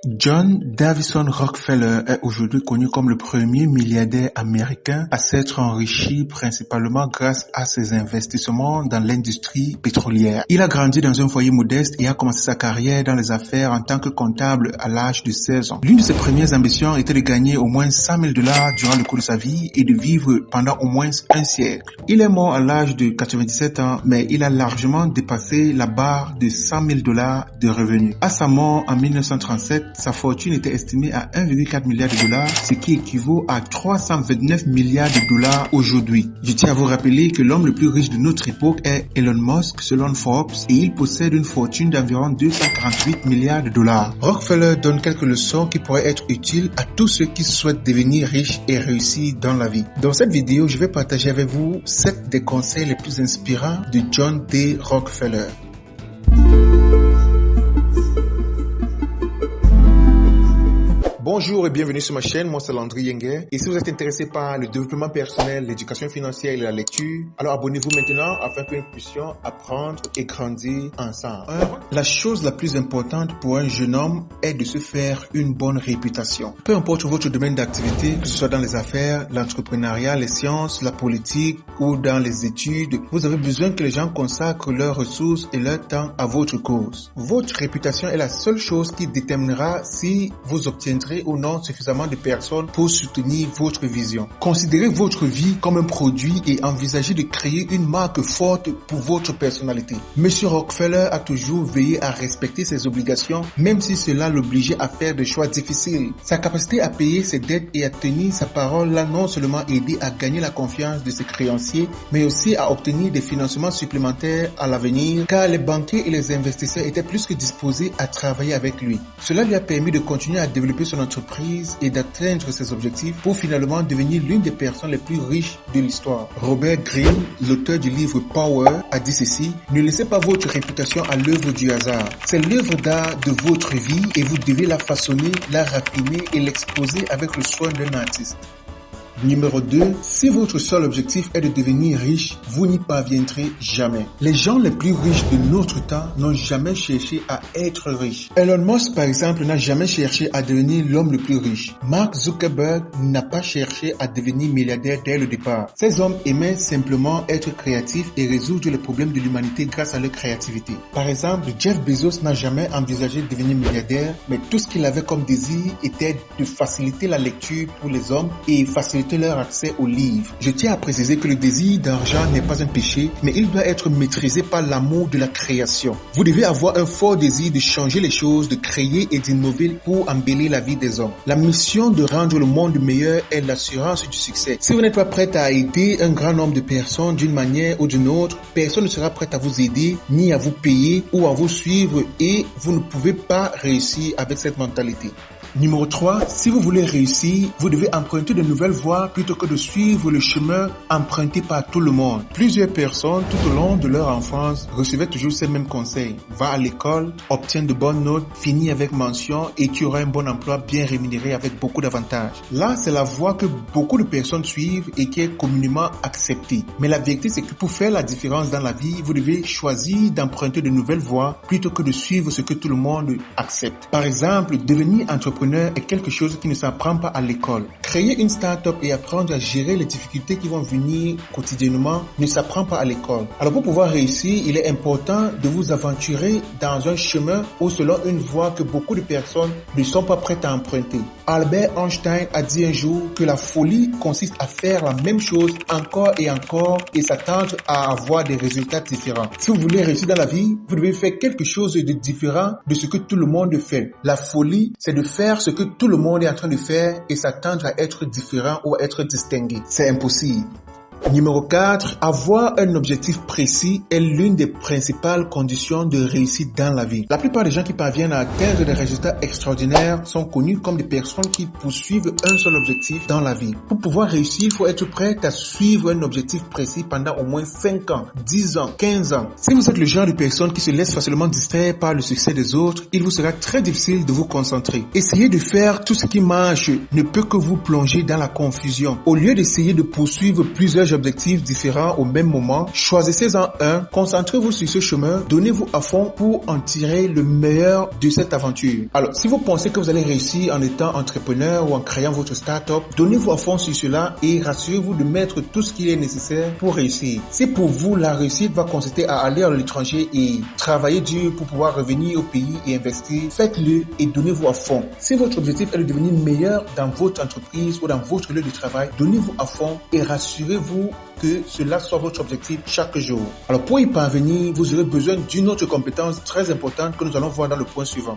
John Davison Rockefeller est aujourd'hui connu comme le premier milliardaire américain à s'être enrichi principalement grâce à ses investissements dans l'industrie pétrolière. Il a grandi dans un foyer modeste et a commencé sa carrière dans les affaires en tant que comptable à l'âge de 16 ans. L'une de ses premières ambitions était de gagner au moins $100 000 durant le cours de sa vie et de vivre pendant au moins un siècle. Il est mort à l'âge de 97 ans, mais il a largement dépassé la barre de $100 000 de revenus. À sa mort en 1937, sa fortune était estimée à 1,4 milliard de dollars, ce qui équivaut à 329 milliards de dollars aujourd'hui. Je tiens à vous rappeler que l'homme le plus riche de notre époque est Elon Musk selon Forbes et il possède une fortune d'environ 248 milliards de dollars. Rockefeller donne quelques leçons qui pourraient être utiles à tous ceux qui souhaitent devenir riches et réussir dans la vie. Dans cette vidéo, je vais partager avec vous 7 des conseils les plus inspirants de John D. Rockefeller. Bonjour et bienvenue sur ma chaîne, moi c'est Landry Yenguer. Et si vous êtes intéressé par le développement personnel, l'éducation financière et la lecture, alors abonnez-vous maintenant afin que nous puissions apprendre et grandir ensemble. La chose la plus importante pour un jeune homme est de se faire une bonne réputation. Peu importe votre domaine d'activité, que ce soit dans les affaires, l'entrepreneuriat, les sciences, la politique ou dans les études, vous avez besoin que les gens consacrent leurs ressources et leur temps à votre cause. Votre réputation est la seule chose qui déterminera si vous obtiendrez ou non suffisamment de personnes pour soutenir votre vision. Considérez votre vie comme un produit et envisagez de créer une marque forte pour votre personnalité. Monsieur Rockefeller a toujours veillé à respecter ses obligations, même si cela l'obligeait à faire des choix difficiles. Sa capacité à payer ses dettes et à tenir sa parole l'a non seulement aidé à gagner la confiance de ses créanciers, mais aussi à obtenir des financements supplémentaires à l'avenir, car les banquiers et les investisseurs étaient plus que disposés à travailler avec lui. Cela lui a permis de continuer à développer son entreprise et d'atteindre ses objectifs pour finalement devenir l'une des personnes les plus riches de l'histoire. Robert Greene, l'auteur du livre Power, a dit ceci: ne laissez pas votre réputation à l'œuvre du hasard. C'est l'œuvre d'art de votre vie et vous devez la façonner, la raffiner et l'exposer avec le soin d'un artiste. Numéro 2, si votre seul objectif est de devenir riche, vous n'y parviendrez jamais. Les gens les plus riches de notre temps n'ont jamais cherché à être riches. Elon Musk, par exemple, n'a jamais cherché à devenir l'homme le plus riche. Mark Zuckerberg n'a pas cherché à devenir milliardaire dès le départ. Ces hommes aimaient simplement être créatifs et résoudre les problèmes de l'humanité grâce à leur créativité. Par exemple, Jeff Bezos n'a jamais envisagé de devenir milliardaire, mais tout ce qu'il avait comme désir était de faciliter la lecture pour les hommes et faciliter leur accès aux livres. Je tiens à préciser que le désir d'argent n'est pas un péché, mais il doit être maîtrisé par l'amour de la création. Vous devez avoir un fort désir de changer les choses, de créer et d'innover pour embellir la vie des hommes. La mission de rendre le monde meilleur est l'assurance du succès. Si vous n'êtes pas prêt à aider un grand nombre de personnes d'une manière ou d'une autre, personne ne sera prêt à vous aider, ni à vous payer ou à vous suivre et vous ne pouvez pas réussir avec cette mentalité. Numéro 3, si vous voulez réussir, vous devez emprunter de nouvelles voies plutôt que de suivre le chemin emprunté par tout le monde. Plusieurs personnes tout au long de leur enfance recevaient toujours ces mêmes conseils. Va à l'école, obtiens de bonnes notes, finis avec mention et tu auras un bon emploi bien rémunéré avec beaucoup d'avantages. Là, c'est la voie que beaucoup de personnes suivent et qui est communément acceptée. Mais la vérité, c'est que pour faire la différence dans la vie, vous devez choisir d'emprunter de nouvelles voies plutôt que de suivre ce que tout le monde accepte. Par exemple, devenir entrepreneur est quelque chose qui ne s'apprend pas à l'école. Créer une start-up et apprendre à gérer les difficultés qui vont venir quotidiennement ne s'apprend pas à l'école. Alors pour pouvoir réussir, il est important de vous aventurer dans un chemin ou selon une voie que beaucoup de personnes ne sont pas prêtes à emprunter. Albert Einstein a dit un jour que la folie consiste à faire la même chose encore et s'attendre à avoir des résultats différents. Si vous voulez réussir dans la vie, vous devez faire quelque chose de différent de ce que tout le monde fait. La folie, c'est de faire ce que tout le monde est en train de faire et s'attendre à être différent ou à être distingué. C'est impossible. Numéro 4, avoir un objectif précis est l'une des principales conditions de réussite dans la vie. La plupart des gens qui parviennent à atteindre des résultats extraordinaires sont connus comme des personnes qui poursuivent un seul objectif dans la vie. Pour pouvoir réussir, il faut être prêt à suivre un objectif précis pendant au moins 5 ans, 10 ans, 15 ans. Si vous êtes le genre de personne qui se laisse facilement distraire par le succès des autres, il vous sera très difficile de vous concentrer. Essayer de faire tout ce qui marche ne peut que vous plonger dans la confusion. Au lieu d'essayer de poursuivre plusieurs des objectifs différents au même moment, choisissez-en un, concentrez-vous sur ce chemin, donnez-vous à fond pour en tirer le meilleur de cette aventure. Alors, si vous pensez que vous allez réussir en étant entrepreneur ou en créant votre start-up, donnez-vous à fond sur cela et rassurez-vous de mettre tout ce qui est nécessaire pour réussir. Si pour vous, la réussite va consister à aller à l'étranger et travailler dur pour pouvoir revenir au pays et investir, faites-le et donnez-vous à fond. Si votre objectif est de devenir meilleur dans votre entreprise ou dans votre lieu de travail, donnez-vous à fond et rassurez-vous que cela soit votre objectif chaque jour. Alors pour y parvenir, vous aurez besoin d'une autre compétence très importante que nous allons voir dans le point suivant.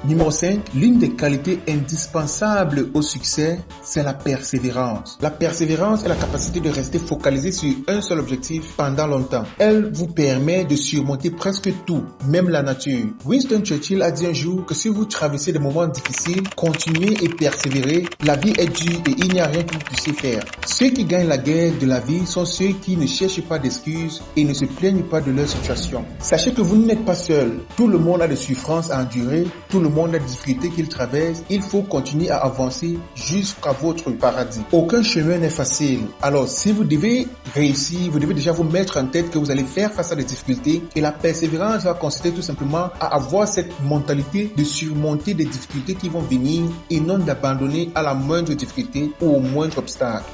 Numéro 5, l'une des qualités indispensables au succès, c'est la persévérance. La persévérance est la capacité de rester focalisé sur un seul objectif pendant longtemps. Elle vous permet de surmonter presque tout, même la nature. Winston Churchill a dit un jour que si vous traversez des moments difficiles, continuez et persévérez. La vie est dure et il n'y a rien que vous puissiez faire. Ceux qui gagnent la guerre de la vie sont ceux qui ne cherchent pas d'excuses et ne se plaignent pas de leur situation. Sachez que vous n'êtes pas seul. Tout le monde a des souffrances à endurer. Tout le monde a des difficultés qu'il traverse. Il faut continuer à avancer jusqu'à votre paradis. Aucun chemin n'est facile. Alors, si vous devez réussir, vous devez déjà vous mettre en tête que vous allez faire face à des difficultés. Et la persévérance va consister tout simplement à avoir cette mentalité de surmonter des difficultés qui vont venir et non d'abandonner à la moindre difficulté ou au moindre obstacle.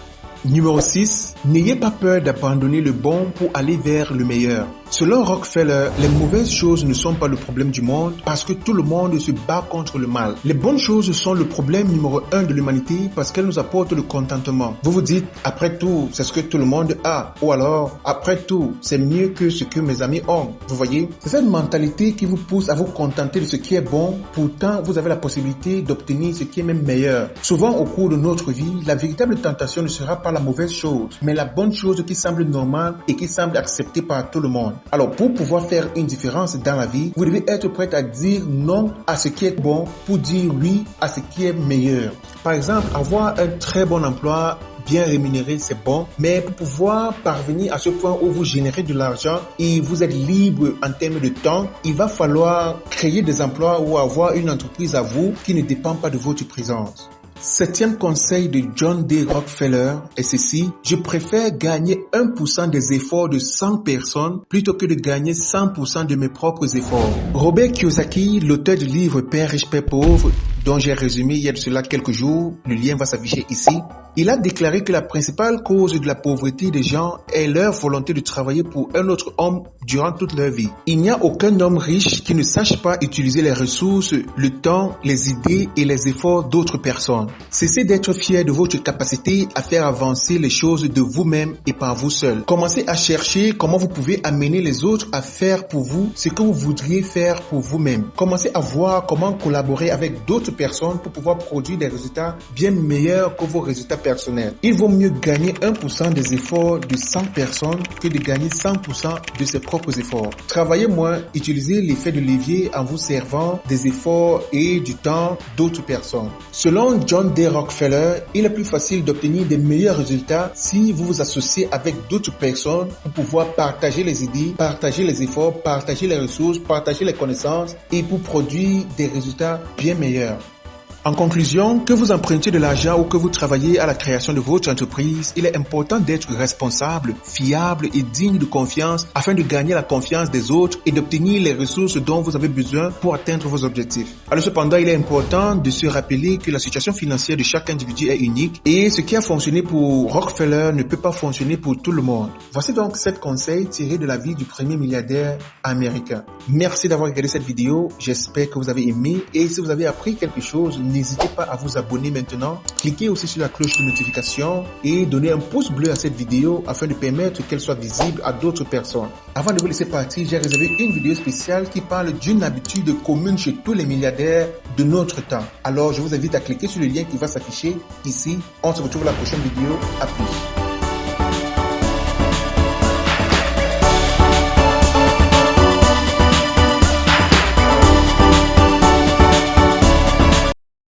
Numéro 6, n'ayez pas peur d'abandonner le bon pour aller vers le meilleur. Selon Rockefeller, les mauvaises choses ne sont pas le problème du monde parce que tout le monde se bat contre le mal. Les bonnes choses sont le problème numéro 1 de l'humanité parce qu'elles nous apportent le contentement. Vous vous dites, après tout, c'est ce que tout le monde a. Ou alors, après tout, c'est mieux que ce que mes amis ont. Vous voyez, c'est cette mentalité qui vous pousse à vous contenter de ce qui est bon. Pourtant, vous avez la possibilité d'obtenir ce qui est même meilleur. Souvent, au cours de notre vie, la véritable tentation ne sera pas la mauvaise chose, mais la bonne chose qui semble normale et qui semble acceptée par tout le monde. Alors, pour pouvoir faire une différence dans la vie, vous devez être prêt à dire non à ce qui est bon pour dire oui à ce qui est meilleur. Par exemple, avoir un très bon emploi bien rémunéré, c'est bon, mais pour pouvoir parvenir à ce point où vous générez de l'argent et vous êtes libre en termes de temps, il va falloir créer des emplois ou avoir une entreprise à vous qui ne dépend pas de votre présence. Septième conseil de John D. Rockefeller est ceci: je préfère gagner 1% des efforts de 100 personnes plutôt que de gagner 100% de mes propres efforts. Robert Kiyosaki, l'auteur du livre Père riche, Père pauvre, dont j'ai résumé il y a de cela quelques jours, le lien va s'afficher ici. Il a déclaré que la principale cause de la pauvreté des gens est leur volonté de travailler pour un autre homme durant toute leur vie. Il n'y a aucun homme riche qui ne sache pas utiliser les ressources, le temps, les idées et les efforts d'autres personnes. Cessez d'être fier de votre capacité à faire avancer les choses de vous-même et par vous seul. Commencez à chercher comment vous pouvez amener les autres à faire pour vous ce que vous voudriez faire pour vous-même. Commencez à voir comment collaborer avec d'autres personnes pour pouvoir produire des résultats bien meilleurs que vos résultats personnels. Il vaut mieux gagner 1% des efforts de 100 personnes que de gagner 100% de ses propres efforts. Travaillez moins, utilisez l'effet de levier en vous servant des efforts et du temps d'autres personnes. Selon John D. Rockefeller, il est plus facile d'obtenir des meilleurs résultats si vous vous associez avec d'autres personnes pour pouvoir partager les idées, partager les efforts, partager les ressources, partager les connaissances et pour produire des résultats bien meilleurs. En conclusion, que vous empruntiez de l'argent ou que vous travaillez à la création de votre entreprise, il est important d'être responsable, fiable et digne de confiance afin de gagner la confiance des autres et d'obtenir les ressources dont vous avez besoin pour atteindre vos objectifs. Alors cependant, il est important de se rappeler que la situation financière de chaque individu est unique et ce qui a fonctionné pour Rockefeller ne peut pas fonctionner pour tout le monde. Voici donc 7 conseils tirés de la vie du premier milliardaire américain. Merci d'avoir regardé cette vidéo, j'espère que vous avez aimé et si vous avez appris quelque chose, n'hésitez pas à vous abonner maintenant. Cliquez aussi sur la cloche de notification et donnez un pouce bleu à cette vidéo afin de permettre qu'elle soit visible à d'autres personnes. Avant de vous laisser partir, j'ai réservé une vidéo spéciale qui parle d'une habitude commune chez tous les milliardaires de notre temps. Alors je vous invite à cliquer sur le lien qui va s'afficher ici. On se retrouve à la prochaine vidéo. À plus.